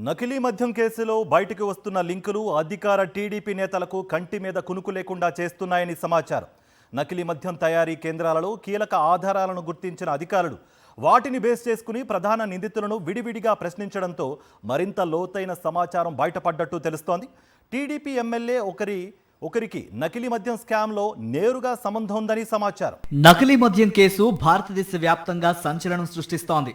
నకిలీ మద్యం కేసులో బయటకు వస్తున్న లింకులు అధికార టీడీపీ నేతలకు కంటి మీద కునుకు లేకుండా చేస్తున్నాయని సమాచారం. నకిలీ మద్యం తయారీ కేంద్రాలలో కీలక ఆధారాలను గుర్తించిన అధికారులు వాటిని బేస్ చేసుకుని ప్రధాన నిందితులను విడివిడిగా ప్రశ్నించడంతో మరింత లోతైన సమాచారం బయటపడ్డట్టు తెలుస్తోంది. టీడీపీ ఎమ్మెల్యే ఒకరికి నకిలీ మద్యం స్కామ్లో నేరుగా సంబంధం ఉందని సమాచారం. నకిలీ మద్యం కేసు భారతదేశ వ్యాప్తంగా సంచలనం సృష్టిస్తోంది.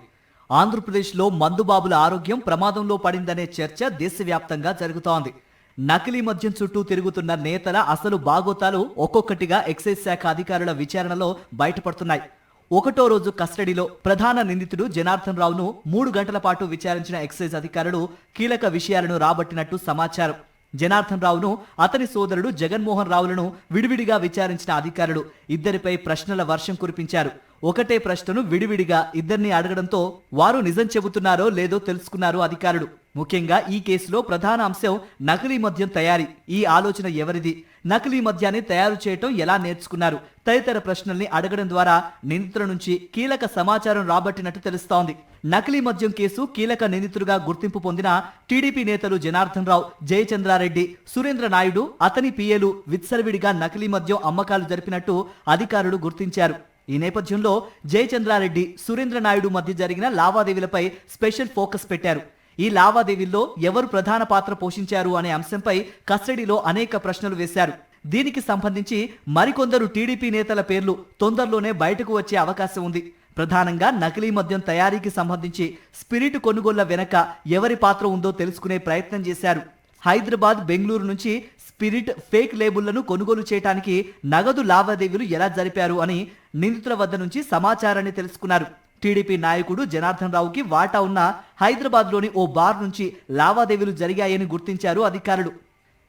ఆంధ్రప్రదేశ్లో మందుబాబుల ఆరోగ్యం ప్రమాదంలో పడిందనే చర్చ దేశవ్యాప్తంగా జరుగుతోంది. నకిలీ మద్యం చుట్టూ తిరుగుతున్న నేతల అసలు బాగోతాలు ఒక్కొక్కటిగా ఎక్సైజ్ శాఖ అధికారుల విచారణలో బయటపడుతున్నాయి. ఒకటో రోజు కస్టడీలో ప్రధాన నిందితుడు జనార్దన్ రావును 3 గంటల పాటు విచారించిన ఎక్సైజ్ అధికారులు కీలక విషయాలను రాబట్టినట్టు సమాచారం. జనార్దన్ రావును, అతని సోదరుడు జగన్మోహన్ రావులను విడివిడిగా విచారించిన అధికారులు ఇద్దరిపై ప్రశ్నల వర్షం కురిపించారు. ఒకటే ప్రశ్నను విడివిడిగా ఇద్దరిని అడగడంతో వారు నిజం చెబుతున్నారో లేదో తెలుసుకున్నారు అధికారులు. ముఖ్యంగా ఈ కేసులో ప్రధాన అంశం నకిలీ మద్యం తయారీ. ఈ ఆలోచన ఎవరిది, నకిలీ మద్యాన్ని తయారు చేయటం ఎలా నేర్చుకున్నారు తదితర ప్రశ్నల్ని అడగడం ద్వారా నిందితుల నుంచి కీలక సమాచారం రాబట్టినట్టు తెలుస్తోంది. నకిలీ మద్యం కేసు కీలక నిందితులుగా గుర్తింపు పొందిన టీడీపీ నేతలు జనార్దన్ రావు, జయచంద్రారెడ్డి, సురేంద్ర నాయుడు, అతని పిఏలు విత్సరవిడిగా నకిలీ మద్యం అమ్మకాలు జరిపినట్టు అధికారులు గుర్తించారు. ఈ నేపథ్యంలో జయచంద్రారెడ్డి, సురేంద్ర నాయుడు మధ్య జరిగిన లావాదేవీలపై స్పెషల్ ఫోకస్ పెట్టారు. ఈ లావాదేవీల్లో ఎవరు ప్రధాన పాత్ర పోషించారు అనే అంశంపై కస్టడీలో అనేక ప్రశ్నలు వేశారు. దీనికి సంబంధించి మరికొందరు టీడీపీ నేతల పేర్లు తొందరలోనే బయటకు వచ్చే అవకాశం ఉంది. ప్రధానంగా నకిలీ మద్యం తయారీకి సంబంధించి స్పిరిట్ కొనుగోళ్ల వెనక ఎవరి పాత్ర ఉందో తెలుసుకునే ప్రయత్నం చేశారు. హైదరాబాద్, బెంగళూరు నుంచి స్పిరిట్ ఫేక్ లేబుళ్లను కొనుగోలు చేయడానికి నగదు లావాదేవీలు ఎలా జరిపారు అని నిందితుల వద్ద నుంచి సమాచారాన్ని తెలుసుకున్నారు. టీడీపీ నాయకుడు జనార్దన్ రావుకి వాటా ఉన్న హైదరాబాద్లోని ఓ బార్ నుంచి లావాదేవీలు జరిగాయని గుర్తించారు అధికారులు.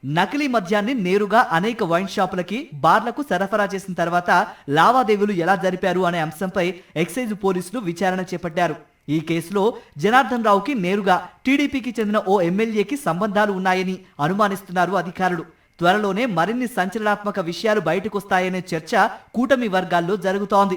నకిలీ మద్యాన్ని నేరుగా అనేక వైన్ షాపులకి, బార్లకు సరఫరా చేసిన తర్వాత లావాదేవీలు ఎలా జరిపారు అనే అంశంపై ఎక్సైజ్ పోలీసులు విచారణ చేపట్టారు. ఈ కేసులో జనార్దన్ రావుకి నేరుగా టీడీపీకి చెందిన ఓ ఎమ్మెల్యేకి సంబంధాలు ఉన్నాయని అనుమానిస్తున్నారు అధికారులు. త్వరలోనే మరిన్ని సంచలనాత్మక విషయాలు బయటకొస్తాయనే చర్చ కూటమి వర్గాల్లో జరుగుతోంది.